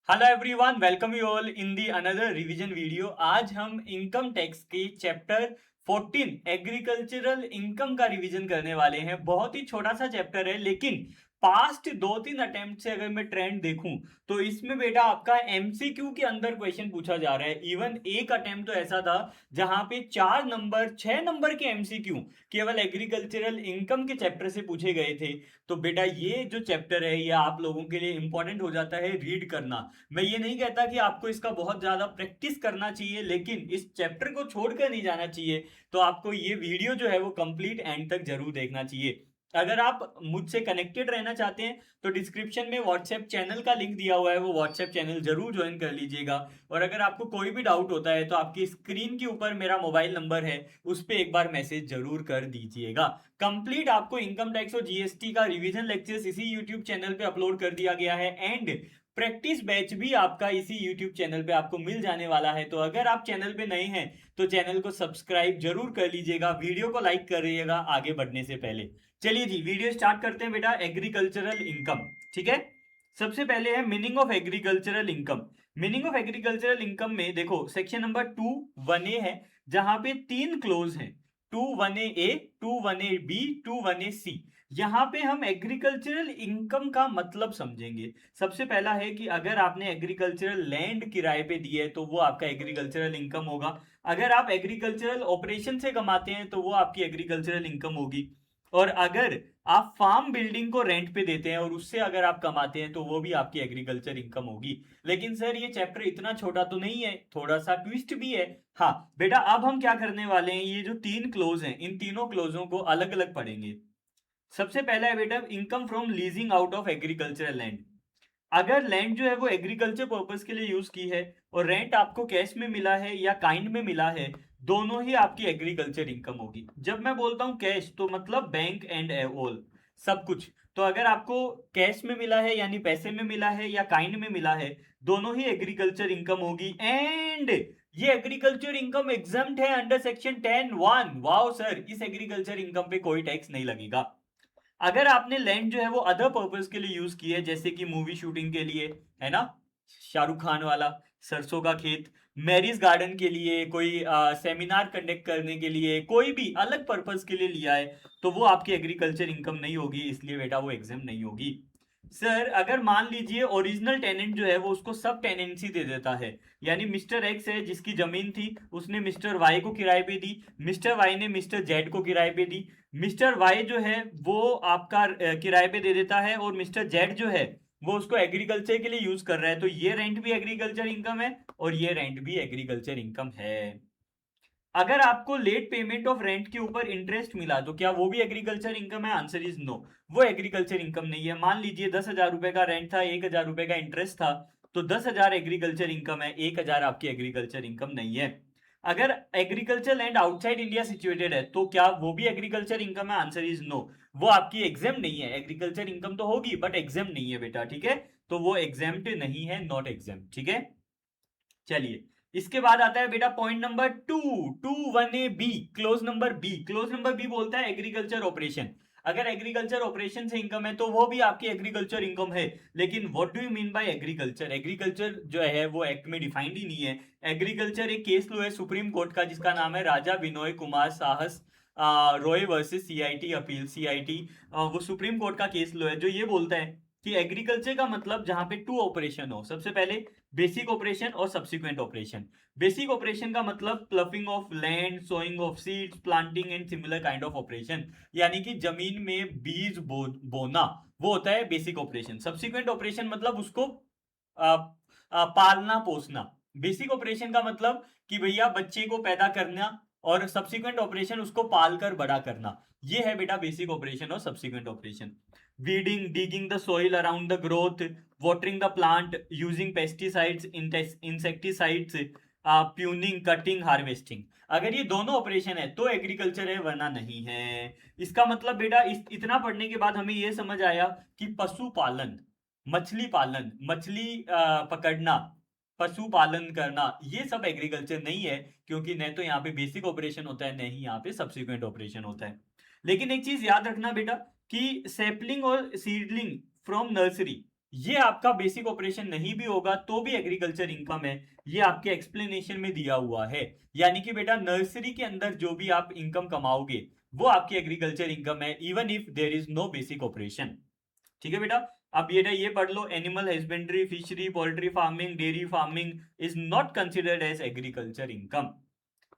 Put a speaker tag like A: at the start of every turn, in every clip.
A: Hello everyone, welcome you all in the another revision video. आज हम income tax के chapter 14 agricultural income का revision करने वाले हैं। बहुत ही छोटा सा चैप्टर है, लेकिन पास्ट 2-3 अटेम्प्ट से अगर मैं ट्रेंड देखूं तो इसमें बेटा आपका एमसीक्यू के अंदर क्वेश्चन पूछा जा रहा है। इवन एक अटेम्प्ट तो ऐसा था जहां पे 4 नंबर 6 नंबर के एमसीक्यू केवल एग्रीकल्चरल इनकम के चैप्टर से पूछे गए थे। तो बेटा ये जो चैप्टर है ये आप लोगों के लिए इंपॉर्टेंट हो जाता है रीड करना। मैं ये नहीं कहता कि आपको इसका बहुत ज्यादा प्रैक्टिस करना चाहिए, लेकिन इस चैप्टर को छोड़कर नहीं जाना चाहिए। तो आपको ये वीडियो जो है वो कंप्लीट एंड तक जरूर देखना चाहिए। अगर आप मुझसे कनेक्टेड रहना चाहते हैं तो डिस्क्रिप्शन में व्हाट्सएप चैनल का लिंक दिया हुआ है, वो व्हाट्सएप चैनल जरूर ज्वाइन कर लीजिएगा। और अगर आपको कोई भी डाउट होता है तो आपकी स्क्रीन के ऊपर मेरा मोबाइल नंबर है, उस पर एक बार मैसेज जरूर कर दीजिएगा। कंप्लीट आपको इनकम टैक्स और जीएसटी का रिवीजन लेक्चर्स इसी यूट्यूब चैनल पे अपलोड कर दिया गया है, एंड प्रैक्टिस बैच भी आपका इसी यूट्यूब चैनल पे आपको मिल जाने वाला है। तो अगर आप चैनल पे नए हैं तो चैनल को सब्सक्राइब जरूर कर लीजिएगा, वीडियो को लाइक कर रहिएगा आगे बढ़ने से पहले। चलिए जी, वीडियो स्टार्ट करते हैं बेटा। एग्रीकल्चरल इनकम, ठीक है। सबसे पहले है meaning of agricultural income. Meaning of agricultural income में देखो सेक्शन नंबर 2(1)(a) है, जहां पे 3 क्लोज हैं, 2(1)(a), 2(1)(b), 2(1)(c). यहां पे हम एग्रीकल्चरल इनकम का मतलब समझेंगे। सबसे पहला है कि अगर आपने एग्रीकल्चरल लैंड किराए पे दी है तो वो आपका एग्रीकल्चरल इनकम होगा। अगर आप एग्रीकल्चरल ऑपरेशन से कमाते हैं तो वो आपकी एग्रीकल्चरल इनकम होगी। और अगर आप फार्म बिल्डिंग को रेंट पे देते हैं और उससे अगर आप कमाते हैं तो वो भी आपकी एग्रीकल्चर इनकम होगी। लेकिन सर ये चैप्टर इतना छोटा तो नहीं है, थोड़ा सा ट्विस्ट भी है। हाँ बेटा, अब हम क्या करने वाले हैं, ये जो 3 क्लोज हैं इन तीनों क्लोजों को अलग अलग पढ़ेंगे। सबसे पहला है बेटा income from leasing out of agricultural land. अगर लैंड जो है वो एग्रीकल्चर पर्पस के लिए यूज की है और रेंट आपको कैश में मिला है या काइंड में मिला है, दोनों ही आपकी एग्रीकल्चर इनकम होगी। जब मैं बोलता हूं कैश तो मतलब बैंक एंड ऑल, सब कुछ। तो अगर आपको कैश में मिला है यानी पैसे में मिला है या काइंड में मिला है, दोनों ही एग्रीकल्चर इनकम होगी। एंड ये एग्रीकल्चर इनकम एग्जम्प्ट है अंडर सेक्शन 10(1). वाओ सर, इस एग्रीकल्चर इनकम पे कोई टैक्स नहीं लगेगा। अगर आपने लैंड जो है वो अदर पर्पस के लिए यूज की है, जैसे कि मूवी शूटिंग के लिए, है ना, शाहरुख खान वाला सरसों का खेत, मैरिज गार्डन के लिए, कोई सेमिनार कंडक्ट करने के लिए, कोई भी अलग पर्पस के लिए लिया है, तो वो आपकी एग्रीकल्चर इनकम नहीं होगी, इसलिए बेटा वो एग्जाम नहीं होगी। सर अगर मान लीजिए ओरिजिनल टेनेंट जो है वो उसको सब टेनेंसी दे देता है, यानी मिस्टर एक्स है जिसकी जमीन थी, उसने मिस्टर वाई को किराए पे दी, मिस्टर वाई ने मिस्टर जेड को किराए पे दी, मिस्टर वाई जो है वो आपका किराए पे दे देता है, और मिस्टर जेड जो है वो उसको एग्रीकल्चर के लिए यूज कर रहा है, तो ये रेंट भी एग्रीकल्चर इनकम है और ये रेंट भी एग्रीकल्चर इनकम है। अगर आपको लेट पेमेंट ऑफ रेंट के ऊपर इंटरेस्ट मिला तो क्या वो भी एग्रीकल्चर इनकम है? आंसर इज नो, वो एग्रीकल्चर इनकम नहीं है। मान लीजिए 10,000 रुपए का रेंट था, 1,000 रुपए का इंटरेस्ट था, तो 10,000 एग्रीकल्चर इनकम है, 1,000 आपकी एग्रीकल्चर इनकम नहीं है। अगर agriculture land outside India situated है तो क्या वो भी एग्रीकल्चर इनकम है? आंसर इज नो, वो आपकी एग्जाम नहीं है। एग्रीकल्चर इनकम तो होगी बट एग्जाम नहीं है बेटा, ठीक है। तो वो एग्जाम्ड नहीं है, नॉट एग्जाम, ठीक है। चलिए, इसके बाद आता है बेटा point number 2, 2(1)(a)(b), clause number B. Clause number B बोलता है एग्रीकल्चर ऑपरेशन। अगर एग्रीकल्चर ऑपरेशन से इनकम है तो वो भी आपकी एग्रीकल्चर इनकम है। लेकिन what do you mean by agriculture? Agriculture जो है वो एक्ट में डिफाइंड ही नहीं है। एग्रीकल्चर एक केस लो है सुप्रीम कोर्ट का जिसका नाम है राजा विनोय कुमार साहस Roy versus CIT appeal, CIT. वो सुप्रीम कोर्ट का केस लो है जो ये बोलता है कि एग्रीकल्चर का मतलब जहां पे 2 ऑपरेशन हो। सबसे पहले बेसिक ऑपरेशन और सब्सिक्वेंट ऑपरेशन। बेसिक ऑपरेशन का मतलब ploughing of land, sowing of seeds, planting and similar kind of operation, यानी कि जमीन में बीज बोना, वो होता है बेसिक ऑपरेशन। सब्सिक्वेंट ऑपरेशन मतलब उसको पालना पोसना। बेसिक ऑपरेशन का मतलब कि भैया बच्चे को पैदा करना, और सब्सिक्वेंट ऑपरेशन उसको पालकर बड़ा करना। ये है बेटा बेसिक ऑपरेशन और subsequent operation. Weeding, digging the soil around the growth, watering the plant, using pesticides, insecticides, pruning, cutting, harvesting. अगर ये दोनों ऑपरेशन है तो एग्रीकल्चर है, वरना नहीं है। इसका मतलब बेटा इतना पढ़ने के बाद हमें ये समझ आया कि पशुपालन, मछली पालन, मछली पकड़ना, पशुपालन करना, ये सब एग्रीकल्चर नहीं है, क्योंकि न तो यहाँ पे बेसिक ऑपरेशन होता है, न ही यहाँ पे सब्सिक्वेंट ऑपरेशन होता है। लेकिन एक चीज याद रखना बेटा कि सैपलिंग और सीडलिंग फ्रॉम नर्सरी, ये आपका बेसिक ऑपरेशन नहीं भी होगा तो भी एग्रीकल्चर इनकम है, ये आपके एक्सप्लेनेशन में दिया हुआ है। यानी कि बेटा नर्सरी के अंदर जो भी आप इनकम कमाओगे वो आपकी एग्रीकल्चर इनकम है, even if there is no basic operation. ठीक है बेटा, अब ये पढ़ लो, animal husbandry, fishery, poultry farming, dairy farming is not considered as agriculture income.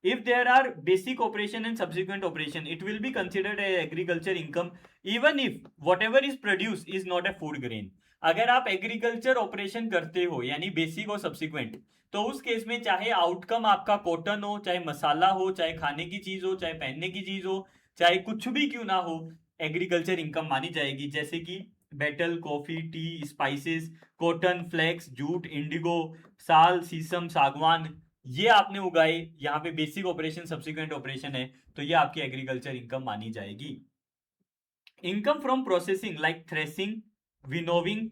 A: If there are basic operation and subsequent operation, it will be considered as agriculture income even if whatever is produced is not a food grain. अगर आप agriculture operation करते हो यानी basic और subsequent, तो उस case में चाहे आउटकम आपका कॉटन हो, चाहे मसाला हो, चाहे खाने की चीज हो, चाहे पहनने की चीज हो, चाहे कुछ भी क्यों ना हो, एग्रीकल्चर इनकम मानी जाएगी। जैसे कि betel, coffee, tea, spices, cotton, flax, jute, indigo, sal, sesame, सागवान, ये आपने उगाए, यहाँ पे बेसिक ऑपरेशन सब्सिक्वेंट ऑपरेशन है, तो ये आपकी एग्रीकल्चर इनकम मानी जाएगी। Income from processing like threshing, winnowing,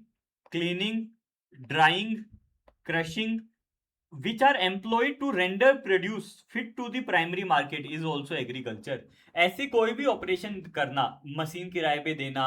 A: cleaning, drawing, crushing which are employed to render produce fit to the primary market is also agriculture। ऐसी कोई भी ऑपरेशन करना, मशीन किराए पे देना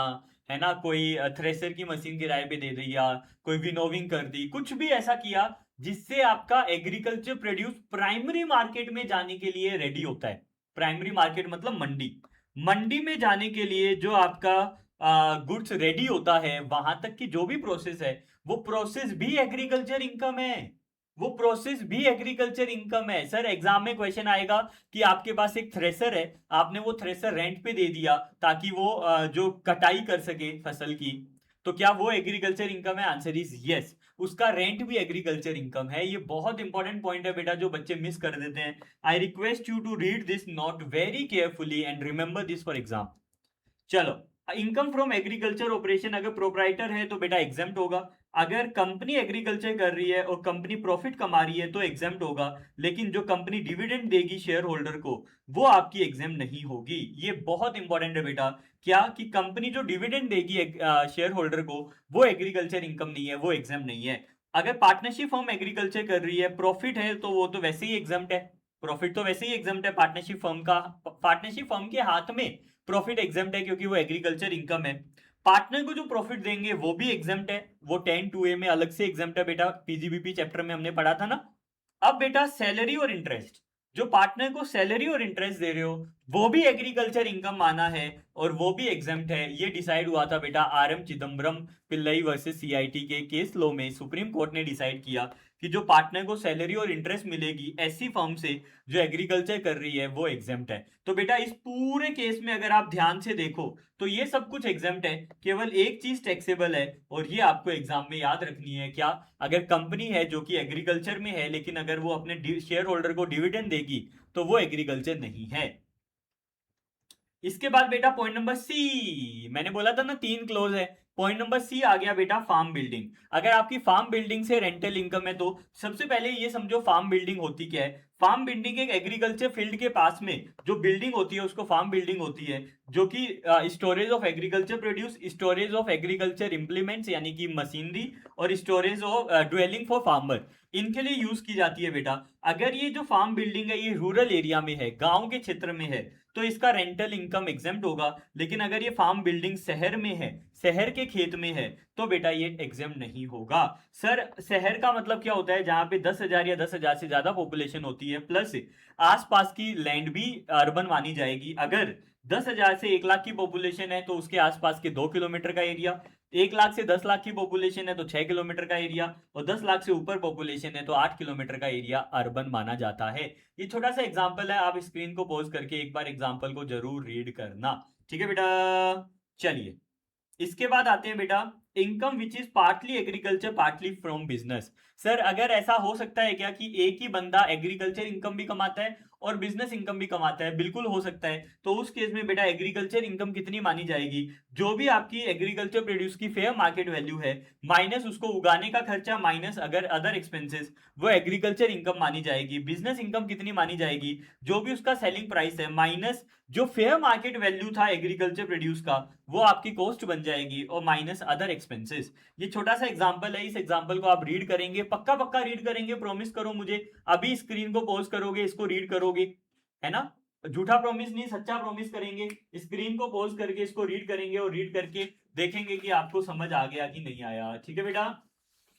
A: है ना, कोई थ्रेसर की मशीन किराए पे दे दिया, कोई विनोविंग कर दी, कुछ भी ऐसा किया जिससे आपका एग्रीकल्चर प्रोड्यूस प्राइमरी मार्केट में जाने के लिए रेडी होता है। प्राइमरी मार्केट मतलब मंडी, मंडी में जाने के लिए जो आपका गुड्स रेडी होता है, वहां तक की जो भी प्रोसेस है, वो प्रोसेस भी एग्रीकल्चर इनकम है, वो प्रोसेस भी एग्रीकल्चर इनकम है। सर एग्जाम में क्वेश्चन आएगा कि आपके पास एक थ्रेसर है, आपने वो थ्रेसर रेंट पे दे दिया ताकि वो जो कटाई कर सके फसल की, तो क्या वो एग्रीकल्चर इनकम है? आंसर इज यस, उसका रेंट भी एग्रीकल्चर इनकम है। ये बहुत इंपॉर्टेंट पॉइंट है बेटा, जो बच्चे मिस कर देते हैं। I request you to read this note very carefully and remember this for exam. चलो, इनकम फ्रॉम एग्रीकल्चर ऑपरेशन, अगर प्रोप्राइटर है तो बेटा एग्जेम्प्ट होगा, अगर कंपनी एग्रीकल्चर कर रही है और कंपनी प्रॉफिट कमा रही है तो एग्जेम्प्ट होगा, लेकिन जो कंपनी डिविडेंड देगी शेयर होल्डर को वो आपकी एग्जाम नहीं होगी। ये बहुत इंपॉर्टेंट है बेटा, क्या कि कंपनी जो डिविडेंड देगी शेयर होल्डर को वो एग्रीकल्चर इनकम नहीं है, वो एग्जाम नहीं है। अगर पार्टनरशिप फर्म एग्रीकल्चर कर रही है, प्रॉफिट है, तो वो तो वैसे ही एग्जाम्प्ट है, प्रॉफिट तो वैसे ही एग्जाम्प्ट है पार्टनरशिप फर्म का, पार्टनरशिप फर्म के हाथ में प्रॉफिट एग्जाम्प्ट है क्योंकि वो एग्रीकल्चर इनकम है। पार्टनर को जो प्रॉफिट देंगे वो भी एग्जाम्प्ट है, वो 10(2)A में अलग से एग्जाम्प्ट है बेटा, पीजीबीपी चैप्टर में हमने पढ़ा था ना। अब बेटा सैलरी और इंटरेस्ट, जो पार्टनर को सैलरी और इंटरेस्ट दे रहे हो वो भी एग्रीकल्चर इनकम माना है और वो भी एग्जाम्प्ट है। ये डिसाइड हुआ था बेटा RM. Chidambaram Pillai versus CIT के केस लो में। सुप्रीम कोर्ट ने डिसाइड किया कि जो पार्टनर को सैलरी और इंटरेस्ट मिलेगी ऐसी फर्म से जो एग्रीकल्चर कर रही है वो एग्जाम्प्ट है। तो बेटा इस पूरे केस में अगर आप ध्यान से देखो तो ये सब कुछ एग्जाम्प्ट है, केवल एक चीज टैक्सेबल है, और ये आपको एग्जाम में याद रखनी है। क्या? अगर कंपनी है जो कि एग्रीकल्चर में है लेकिन अगर वो अपने शेयर होल्डर को डिविडेंड देगी तो वो एग्रीकल्चर नहीं है। इसके बाद बेटा पॉइंट नंबर सी, मैंने बोला था ना 3 क्लोज है, पॉइंट नंबर सी आ गया बेटा फार्म बिल्डिंग। अगर आपकी फार्म बिल्डिंग से रेंटल इनकम है तो सबसे पहले ये समझो फार्म बिल्डिंग होती क्या है। फार्म बिल्डिंग एक एग्रीकल्चर फील्ड के पास में जो बिल्डिंग होती है उसको फार्म बिल्डिंग होती है, जो कि storage of agriculture produce, storage of agriculture implements यानी कि मशीनरी, और storage of dwelling for farmer, इनके लिए यूज की जाती है बेटा। अगर ये जो फार्म बिल्डिंग है ये रूरल एरिया में है, गांव के क्षेत्र में है, तो इसका रेंटल इनकम एग्जेम्प्ट होगा। लेकिन अगर ये फार्म बिल्डिंग शहर में है, शहर के खेत में है, तो बेटा ये एग्जेम्प्ट नहीं होगा। सर शहर का मतलब क्या होता है? जहां पे 10,000 या 10,000 से ज्यादा पॉपुलेशन होती है, प्लस आसपास की लैंड भी अर्बन मानी जाएगी। अगर 10,000 से 1 लाख की पॉपुलेशन है तो उसके आसपास के 2 किलोमीटर का एरिया, 1 लाख से 10 लाख की पॉपुलेशन है तो 6 किलोमीटर का एरिया, और 10 लाख से ऊपर पॉपुलेशन है तो 8 किलोमीटर का एरिया अर्बन माना जाता है। ये छोटा सा एग्जांपल है, आप स्क्रीन को पॉज करके एक बार एग्जांपल को जरूर रीड करना। ठीक है बेटा, चलिए इसके बाद आते हैं बेटा income which is partly agriculture partly from business. Sir अगर ऐसा हो सकता है क्या कि एक ही बंदा एग्रीकल्चर इनकम भी कमाता है और बिजनेस इनकम भी कमाता है? बिल्कुल हो सकता है। तो उस केस में बेटा एग्रीकल्चर इनकम कितनी मानी जाएगी? जो भी आपकी एग्रीकल्चर प्रोड्यूस की फेयर मार्केट वैल्यू है माइनस उसको उगाने का खर्चा माइनस अगर अदर एक्सपेंसेस, वो एग्रीकल्चर इनकम मानी जाएगी। बिजनेस इनकम कितनी मानी जाएगी? जो भी उसका सेलिंग प्राइस है माइनस जो फेयर मार्केट वैल्यू था एग्रीकल्चर प्रोड्यूस का, वो आपकी कॉस्ट बन जाएगी, और माइनस अदर एक्सपेंसेस। ये छोटा सा एग्जांपल है, इस एग्जांपल को आप रीड करेंगे, पक्का पक्का रीड करेंगे, प्रॉमिस करो मुझे। अभी स्क्रीन को पॉज करोगे, इसको रीड करोगे, है ना? झूठा प्रॉमिस नहीं, सच्चा प्रॉमिस करेंगे। स्क्रीन को पॉज करके इसको रीड करेंगे और रीड करके देखेंगे कि आपको समझ आ गया कि नहीं आया। ठीक है बेटा,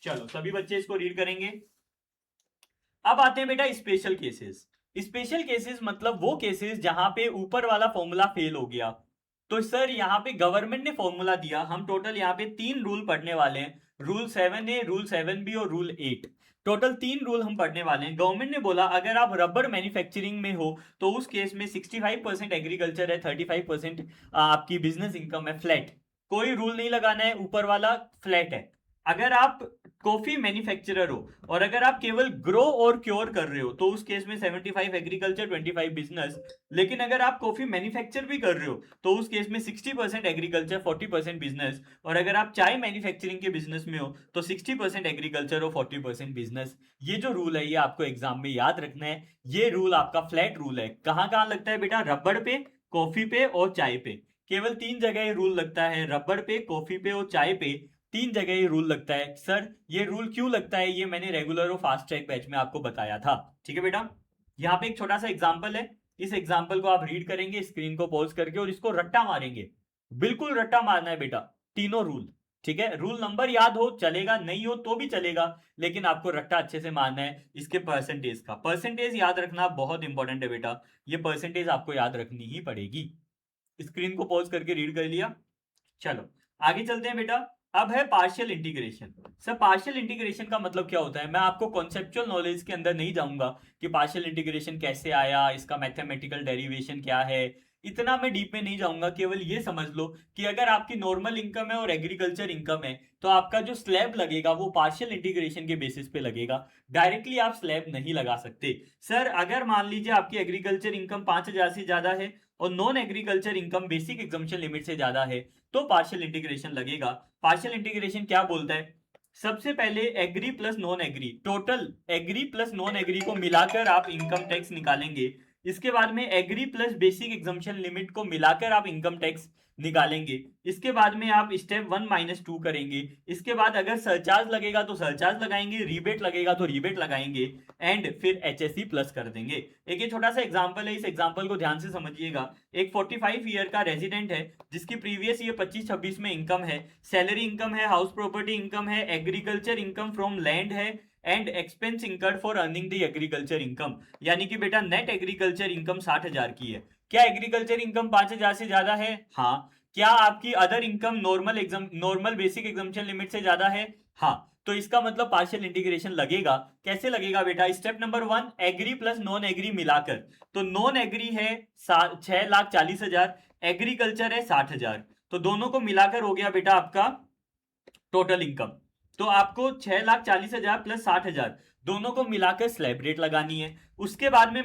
A: चलो सभी बच्चे इसको रीड करेंगे। अब आते हैं बेटा स्पेशल केसेस। स्पेशल केसेस मतलब वो केसेस जहां पे ऊपर वाला फॉर्मूला फेल हो गया। तो सर यहाँ पे गवर्नमेंट ने फॉर्मूला दिया, हम टोटल यहाँ पे 3 रूल पढ़ने वाले हैं, रूल 7A, रूल 7B और रूल 8। टोटल 3 रूल हम पढ़ने वाले हैं। गवर्नमेंट ने बोला अगर आप रबर मैन्युफैक्चरिंग में हो तो उस केस में 65% एग्रीकल्चर है, 35% आपकी बिजनेस इनकम है, फ्लैट। कोई रूल नहीं लगाना है, ऊपर वाला फ्लैट है। अगर आप कॉफी मैन्युफैक्चरर हो और अगर आप केवल ग्रो और क्योर कर रहे हो तो उस केस में 75 एग्रीकल्चर, 25 बिजनेस। लेकिन अगर आप कॉफी मैन्युफैक्चर भी कर रहे हो तो उस केस में 60% एग्रीकल्चर, 40% बिजनेस। और अगर आप चाय मैन्युफैक्चरिंग के बिजनेस में हो तो 60% एग्रीकल्चर और 40% बिजनेस। ये जो रूल है ये आपको एग्जाम में याद रखना है। ये रूल आपका फ्लैट रूल है। कहां कहां लगता है बेटा? रबड़ पे, कॉफी पे और चाय पे। केवल 3 जगह ये रूल लगता है, रबड़ पे, कॉफी पे और चाय पे। 3 जगह ये रूल लगता है। सर ये रूल क्यों लगता है ये मैंने रेगुलर और फास्ट ट्रैक बैच में आपको बताया था। ठीक है बेटा, यहाँ पे एक छोटा सा एग्जांपल है। इस एग्जांपल को आप रीड करेंगे स्क्रीन को पॉज करके और इसको रट्टा मारेंगे। बिल्कुल रट्टा मारना है बेटा, तीनों रूल। ठीक है, रूल नंबर याद हो चलेगा, नहीं हो तो भी चलेगा, लेकिन आपको रट्टा अच्छे से मारना है। इसके परसेंटेज का परसेंटेज याद रखना बहुत इंपॉर्टेंट है बेटा। ये परसेंटेज आपको याद रखनी ही पड़ेगी। स्क्रीन को पॉज करके रीड कर लिया। चलो आगे चलते हैं बेटा। अब है partial integration. Sir partial integration का मतलब क्या होता है? मैं आपको कॉन्सेप्चुअल नॉलेज के अंदर नहीं जाऊंगा कि पार्शियल इंटीग्रेशन कैसे आया, इसका मैथमेटिकल डेरिवेशन क्या है, इतना मैं डीप में नहीं जाऊंगा। केवल ये समझ लो कि अगर आपकी नॉर्मल इनकम है और एग्रीकल्चर इनकम है तो आपका जो स्लैब लगेगा वो पार्शियल इंटीग्रेशन के बेसिस पे लगेगा। डायरेक्टली आप स्लैब नहीं लगा सकते। सर अगर मान लीजिए आपकी एग्रीकल्चर इनकम 5,000 से ज्यादा है और non agriculture income basic exemption limit से ज्यादा है तो पार्शियल इंटीग्रेशन लगेगा। पार्शियल इंटीग्रेशन क्या बोलता है? सबसे पहले agri plus non agri, total agri plus non agri को मिलाकर आप इनकम टैक्स निकालेंगे। इसके बाद में agri plus basic exemption limit को मिलाकर आप इनकम टैक्स निकालेंगे। इसके बाद में आप स्टेप 1-2 करेंगे। इसके बाद अगर सरचार्ज लगेगा तो सरचार्ज लगाएंगे, रिबेट लगेगा तो रिबेट लगाएंगे, एंड फिर एचएससी प्लस कर देंगे। एक ये छोटा सा एग्जांपल है, इस एग्जांपल को ध्यान से समझिएगा। एक 45 ईयर का रेजिडेंट है जिसकी प्रीवियस ईयर 25-26 में इनकम है, सैलरी इनकम है, हाउस प्रॉपर्टी इनकम है, एग्रीकल्चर इनकम फ्रॉम लैंड है and expense incurred for earning the agriculture income. यानी कि बेटा नेट एग्रीकल्चर इनकम 60,000 की है। क्या एग्रीकल्चर इनकम 5,000 से ज्यादा है? हाँ। क्या आपकी other income normal basic exemption limit से ज्यादा है? हाँ। तो इसका मतलब पार्शियल इंटीग्रेशन लगेगा। कैसे लगेगा बेटा? Step number 1 agri plus non agri मिलाकर। तो नॉन एग्री है 6,40,000, एग्रीकल्चर है 60,000, तो दोनों को मिलाकर हो गया बेटा आपका टोटल इनकम। तो आपको 6,40,000 प्लस 60,000 दोनों को मिलाकर स्लैब रेट लगानी है। उसके बाद में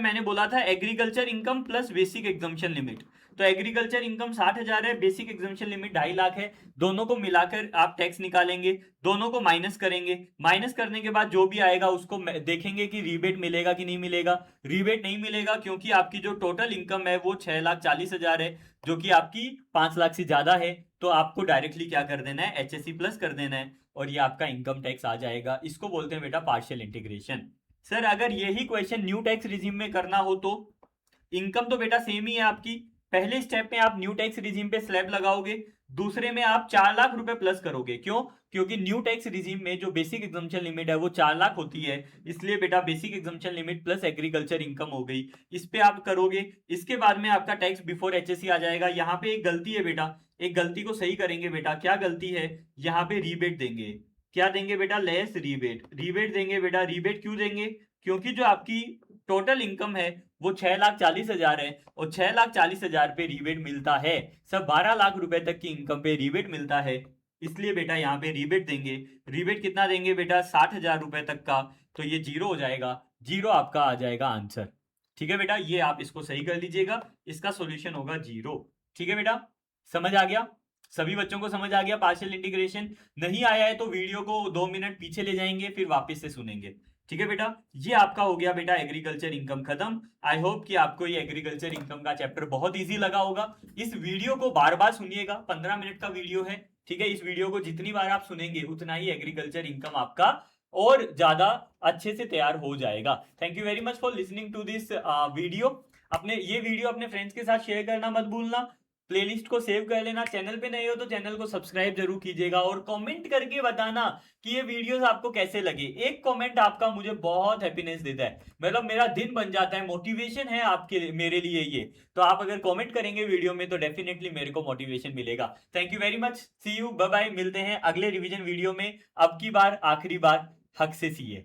A: मैंने बोला था agriculture income plus basic exemption limit. तो एग्रीकल्चर इनकम 60,000 है, बेसिक एग्जम्पशन लिमिट 2.5 लाख है। दोनों को मिलाकर आप टैक्स निकालेंगे, दोनों को माइनस करेंगे। माइनस करने के बाद जो भी आएगा उसको देखेंगे कि रिबेट मिलेगा कि नहीं मिलेगा। रिबेट नहीं मिलेगा क्योंकि आपकी जो टोटल इनकम है वो 6,40,000 है, जो कि आपकी 5 लाख से ज्यादा है। तो आपको डायरेक्टली क्या कर देना है? एचएससी प्लस कर देना है और ये आपका इनकम टैक्स आ जाएगा। इसको बोलते हैं बेटा पार्शियल इंटीग्रेशन। सर अगर यही क्वेश्चन न्यू टैक्स रिजीम में करना हो तो इनकम तो बेटा सेम ही है आपकी। पहले स्टेप में आप न्यू टैक्स रिजीम पे स्लैब लगाओगे, दूसरे में आप 4 लाख रुपए प्लस करोगे। क्यों? क्योंकि न्यू टैक्स रिजीम में जो बेसिक एग्जम्पशन लिमिट है वो 4 लाख होती है, इसलिए बेटा basic exemption limit plus agriculture income हो गई। इस पे आप करोगे, इसके बाद में आपका टैक्स बिफोर एचएससी आ जाएगा। यहाँ पे एक गलती है बेटा, एक गलती को सही करेंगे बेटा। क्या गलती है? यहाँ पे रीबेट देंगे। क्या देंगे बेटा? Less rebate. रिबेट देंगे बेटा। रिबेट क्यों देंगे? क्योंकि जो आपकी टोटल इनकम है वो 6,40,000 है और 6,40,000 पे रिबेट मिलता है। सब 12 लाख रुपए तक की इनकम पे रिबेट मिलता है, इसलिए बेटा यहाँ पे रिबेट देंगे। रिबेट कितना देंगे बेटा? 60,000 रुपए तक का। तो ये जीरो हो जाएगा, जीरो आपका आ जाएगा आंसर। ठीक है बेटा, ये आप इसको सही कर लीजिएगा, इसका सोल्यूशन होगा जीरो। ठीक है बेटा, समझ आ गया? सभी बच्चों को समझ आ गया पार्शियल इंटीग्रेशन? नहीं आया है तो वीडियो को 2 मिनट पीछे ले जाएंगे, फिर वापस से सुनेंगे। ठीक है बेटा, ये आपका हो गया बेटा एग्रीकल्चर इनकम खत्म। आई होप कि आपको ये एग्रीकल्चर इनकम का चैप्टर बहुत इजी लगा होगा। इस वीडियो को बार बार सुनिएगा, 15 मिनट का वीडियो है। ठीक है, इस वीडियो को जितनी बार आप सुनेंगे उतना ही एग्रीकल्चर इनकम आपका और ज्यादा अच्छे से तैयार हो जाएगा। Thank you very much for listening to this video. ये वीडियो अपने फ्रेंड्स के साथ शेयर करना मत भूलना। प्लेलिस्ट को सेव कर लेना। चैनल पे नए हो तो चैनल को सब्सक्राइब जरूर कीजिएगा और कमेंट करके बताना कि ये वीडियोस आपको कैसे लगे। एक कमेंट आपका मुझे बहुत हैप्पीनेस देता है, मतलब मेरा दिन बन जाता है, मोटिवेशन है आपके मेरे लिए ये। तो आप अगर कमेंट करेंगे वीडियो में तो डेफिनेटली मेरे को मोटिवेशन मिलेगा। Thank you very much, see you, bye bye. मिलते हैं अगले रिवीजन वीडियो में। अब की बार आखिरी बार हक से सीए।